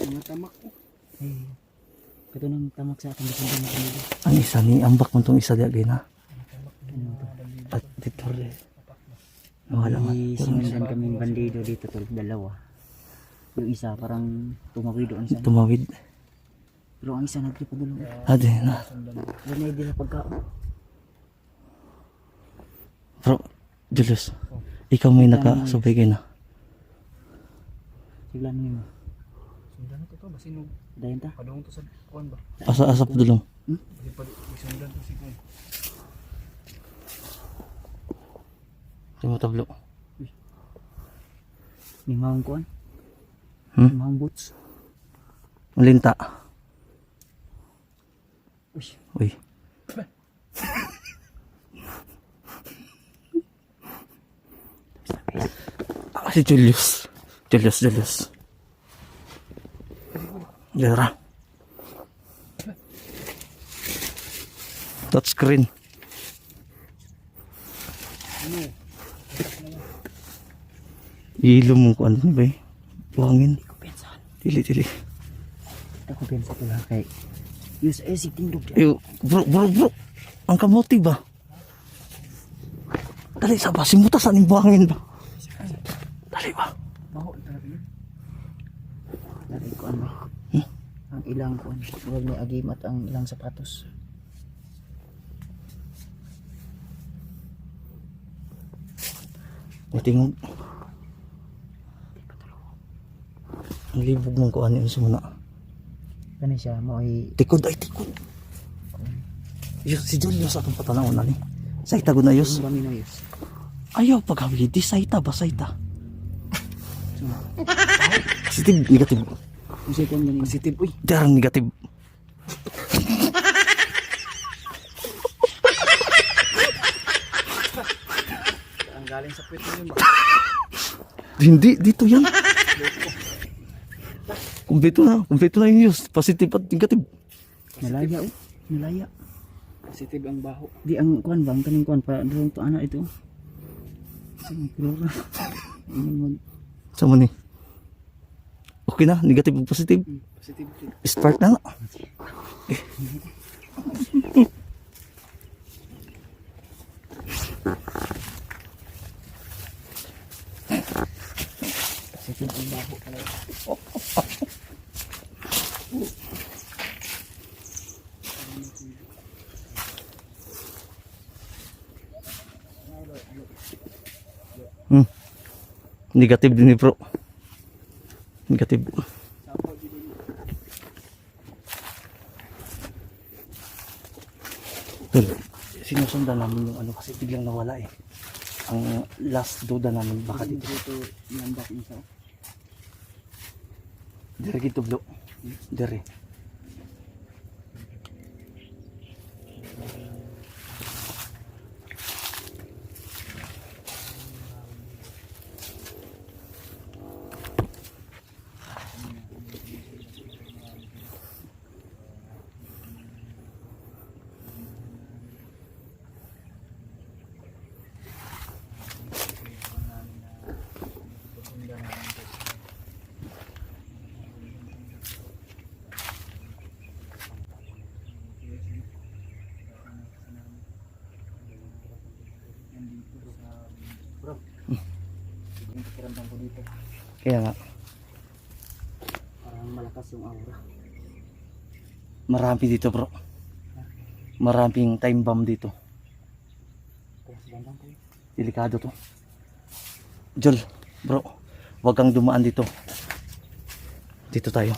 Mga tamak ko. Ito nang tamak sa akin. Ang isa ni ambak mo itong isa diagay na. At dito rin. Wala man. Sinundan kaming bandido dito tol, dalawa. Yung isa parang tumawid doon sa. Tumawid. Pero ang isa nagkipadulong. Adi na. Ganay din na pagkaon. Bro, Julius. Ikaw may nakasabay kayo na. Siglan mo. Sundan ko to ba sinog? Dayan ta. Padung to sa kuan ba? Asa padulong. Di pa sundan to si kuan. Di mo tablo. May mahang kuan. Hmm? May mahang boots. Malinta. Uy. Uy. Si Julius. Julius. Jara. Touchscreen. Ilo mo kung ano ba eh. Buhangin. Hindi ko pensahan. Tili. Ako pensa ko lang kay. Use si tindog dyan. Yo, bro. Ang kamote ba? Dali sa ba? Simutasan yung buhangin ba? Dali ba? Maho talaga yun. Dari ko ano. Ang ilang kuan. Huwag may agimat ang ilang sapatos. Matingog. Ang libog mong kuhan yun sa muna. Kani siya mo ay Tikod. Yus, si Julius atong patanaw na ni. Saita ko na yus. kami na yus. Ayaw pagkawili. Di saita ba saita? Positive, negative. Kasi kung ganun. Positive uy. Darang negative. Ang galing sa puwet yun ba? Hindi, dito yan. Kumpleto na yung yus. Positive at negative. Malaya oh. Malaya. Positive ang baho. Di ang kuan bang kaning kuan pa doon to ana ito. Sige, klora. Mag Sama ni. Okay na, negative o positive. Positive. Start na nga. positive ang baho pala. Negative din ni bro. Negative. Tol, sinusundan namin yung ano kasi biglang nawala eh. Ang last duda namin baka dito. Dito nambak isa. Dire gito bro. Dire. Pakiramdam ko dito. Kaya nga Parang malakas yung aura. marami dito bro. Maraming time bomb dito. Kaya sa bandang ko. Delikado to. Jol, bro, wag kang dumaan dito. Dito tayo.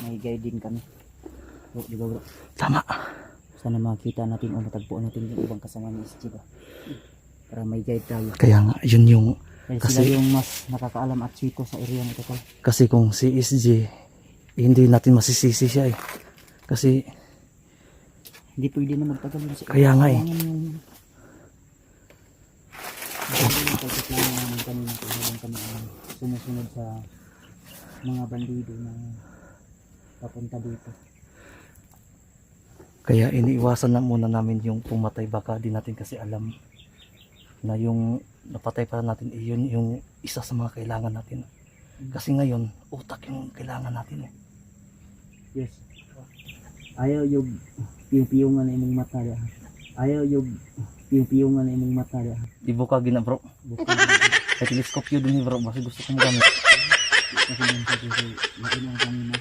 May guide din kami. Bro, di ba bro? Tama. Sana makita natin o matagpuan natin yung ibang kasama ni SG ba? Para may guide tayo. Kaya nga, yun yung Dahil kasi- sila yung mas nakakaalam at sweeto sa area na ito. Tol. kasi kung si SG hindi natin masisisi siya eh. Kasi Hindi pwede na magtagal yun. Kaya nga eh. Kailangan yung Kalkit lang namin kanina kung habang kami ang sumusunod sa mga bandido na papunta dito. Kaya iniiwasan na muna namin yung pumatay, baka di natin kasi alam na yung napatay para natin iyon yung isa sa mga kailangan natin. Kasi ngayon utak yung kailangan natin eh. Yes. Ayaw yung piyong-piyongan na imong mata da. Ayaw yung piyong-piyongan na imong mata da. Ibuka gina bro. Bukan. Ay teleskopyo din bro, basta gusto ko magamit. Kasi yung sabi ko, lain ang kami na.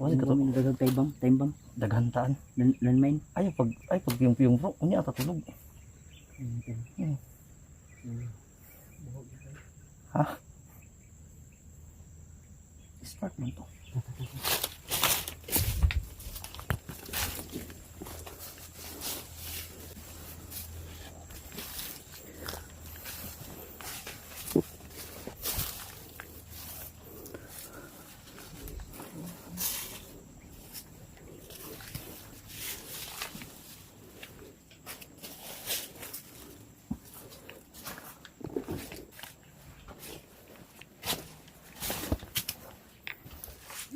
Wala ka to, Kami nagagag time bomb, daghantaan. landmine. Ay pag piyong bro, unya ata tulog. Ha? Start mo to.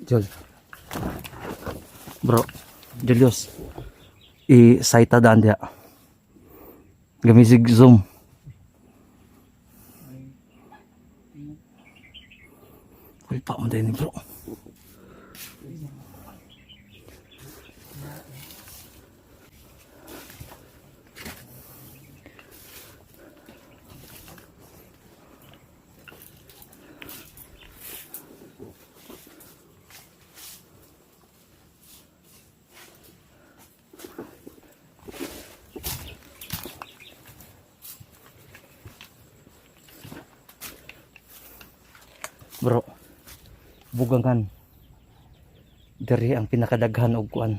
Jol. Bro, Julius. I-saita daan dia. Gamisig zoom. Uy, pa mo din bro. Bro, bugangan. Diri ang pinakadaghan og kuan.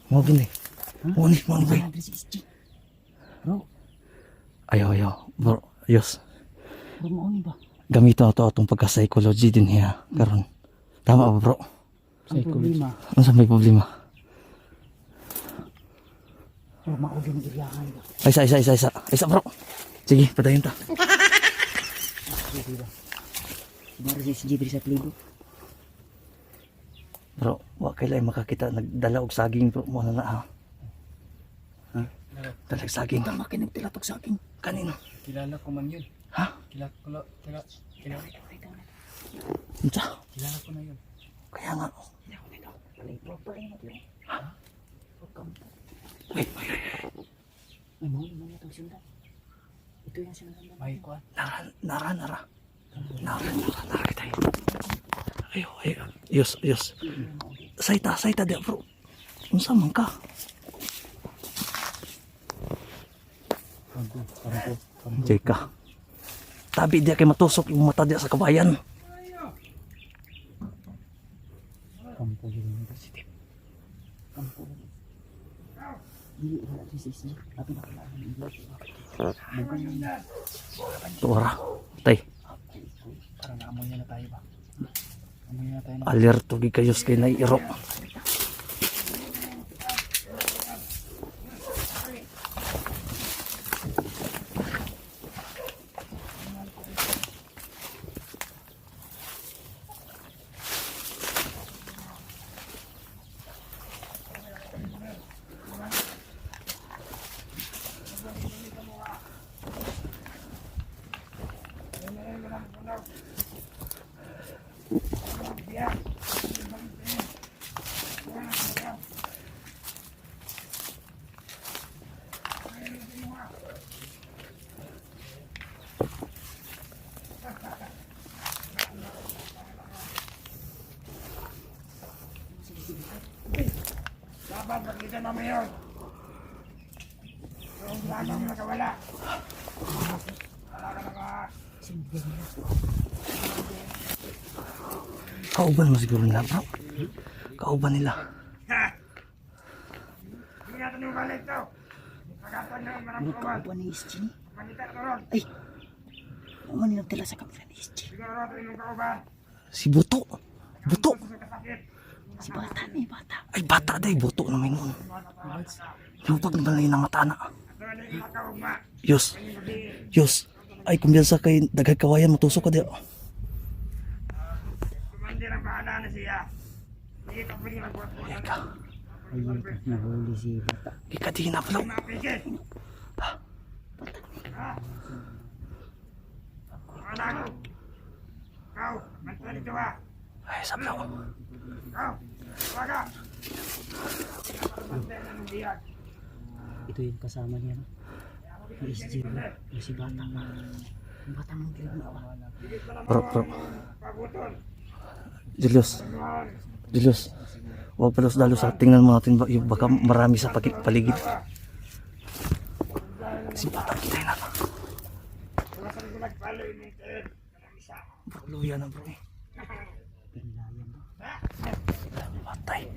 Mo gini. Mo ni mo bay. Bro, Ayo, bro. Yos. bro mo ni ba? Gamito ato atong pagka-psychology din niya karon. Tama ba, bro? Ang problema, Ano sa may problema? bro, maugin ang iriyahan ba? Isa, bro. Sige, padayon ta. Siguro si SG sa pligo. Bro, wa kay makakita nagdala og saging bro mo na ha. Ha? Dala og saging. Tama kayo nagtilatok sa akin. Kanino? Kilala ko man yun. Ha? Kilala Unsa? ko na yun. Kaya nga. Wait. Ay, mo itong sundan. Ito yung sundan. May kuwan. Nara kita. Ayo. Yos. Saita dia bro. Unsa man ka? Jeka. Tabi dia kay matusok yung mata dia sa kabayan. Kampo yun. Kampo. Dili wala si SG. Tapi nakalaman ng English. Bukan yun. Tuara. Tay, Parang naamoy na tayo ba? Amoy na tayo na. alerto gi kayos kay nairo. Dapat makita namin yun. Yung lamang nakawala. Wala ka naka... Kauban mo siguro nila bro. Kauban nila. Ha! Hindi natin yung balik to. Nagkatan na marang Ano kawan. kauban ni SG ni? Manita ka ron. Ay! Ano man nagtila sa kamera ni SG? Siguro natin yung kauban. Si Buto. Buto. Si bata ni bata. Ay, bata day. Buto naman yun. Yung pag naman ng mata na. Yus. Yus. Ay, kumbiyansa kay dagag kawayan. Matusok ka di. Kumandir ang bahala na siya. Hindi ka pwede magbuhat mo. Ika. Ayun, nahuli si bata. Ika di na pala. Mapigil. Anak ko. Kau, mantan ito ba? Ay, sabla ko. Kau, waga. Mantan ng biyag. Ito yung kasama niya. No? Yung SG. Yung si bata. Yung bata mong ginagawa. Bro. Pagutol. Julius. Julius. Huwag palos-dalos ha. Tingnan mo natin yung baka marami sa paligid. Si bata kita na. Kulasan ko nagpalo yung tingin. Kanang isa. Bro, luya na bro. Pinilayan no? Patay.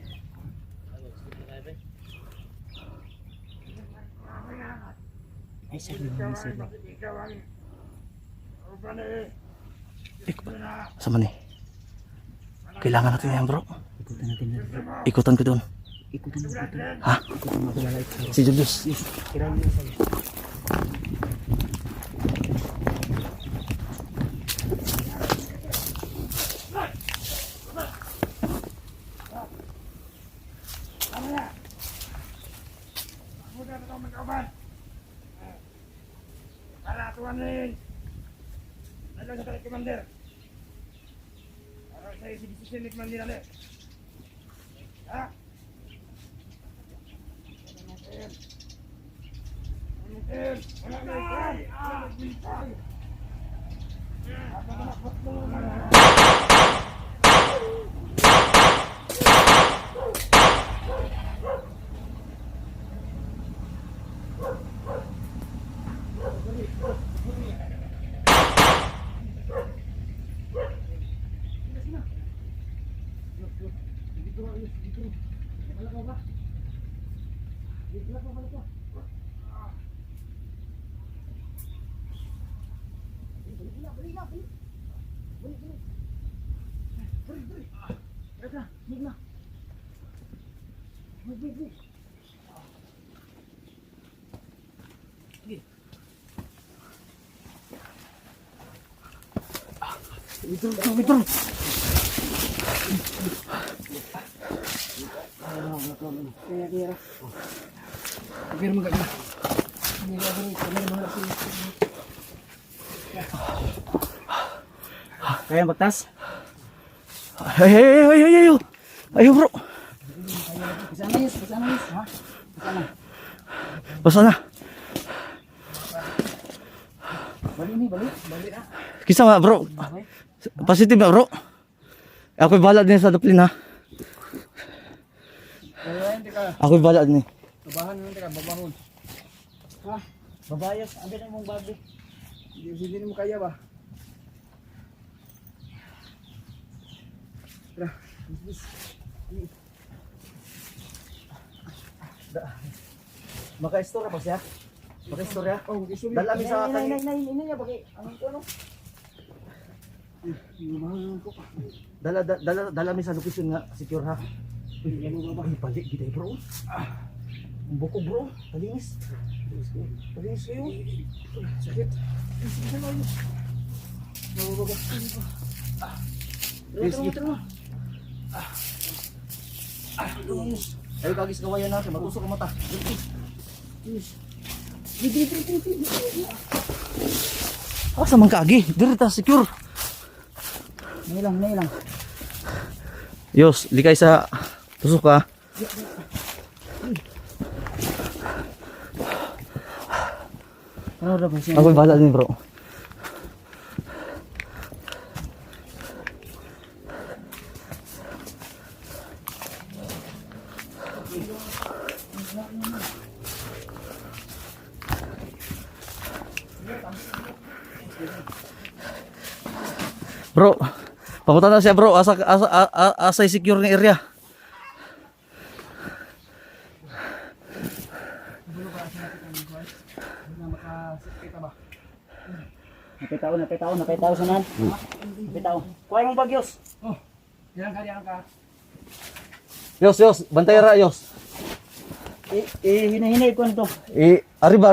Ay, sabi mo sir. Ikaw ang upan eh. Sama ni. Kailangan natin yan bro. Ikutan natin yun. Ikutan ko doon. Ikutan natin. Ha? Ikutan makulala ito. Si Julius. Kirain mo sa'yo. Mudah na ito mag-uban. Kalatuan rin. Nandun sa talit commander. Para sa isi-decision ni commander natin. Ha? Wala na ito. Kaya bagtas? Ay, ayo bro. Kasama yun, kasama yun. Ha? Kasama. Basta na. Bali ni, bali. Bali na. Kisa nga bro. Positive na bro. Ako'y bahala din sa duplin ha. Kaya hindi ka. Ako'y bahala din eh. Babahan mo ka, babahon. Ha? Babayas, abi na mong babi. Hindi mo kaya ba? Tara, bis. Maka-istorya ba siya? Maka-istorya? Oh, isuri. Dala mi sa kanya. Nay, niya bagi. Anong ko ano? Mahal ko. Dala mi sa location nga secure ha. Uy, balik kita bro. Ang buko bro, talinis. Talinis kayo. Sakit. Ayo kagis kawayan natin, matusok ang mata. Asa man kagi? Diri ta secure. Nay lang. Yos, likay sa tusok ka. Ano ra ba siya? Ako'y bahala din bro. Bro, pamunta na siya bro, asa secure ng area. Napitaw sa nan. Napitaw. Kuha mong bagyos. Diyan ka. Yos, bantay ra, Yos. Hinahinay ko nito. Arriba.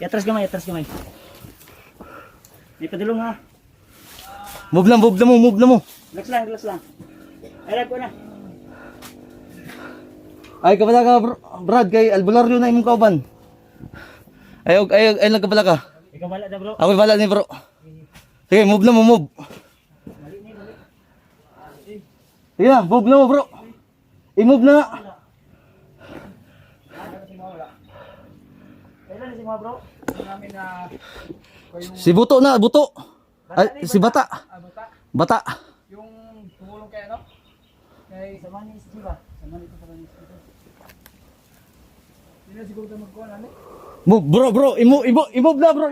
Atras gamay. May padulong ha. Move na mo. Relax lang. Ay, ko na. Ay, kabala ka, Brad, kay albularyo na imong kauban. Ay, nagkabala ka. Ikaw wala na bro. Ako bala ni bro. Sige, move na mo. Sige na, move na mo, bro. I-move na nga. Kailan na si mga bro? Namin na Si Buto na, Buto. Ay, si Bata. Bata. yung tumulong kay ano? Kay Sama ni Steve ba? Sama ni Steve. hindi na siguro tayo magkuhan ano? Move, bro. I-move na, bro.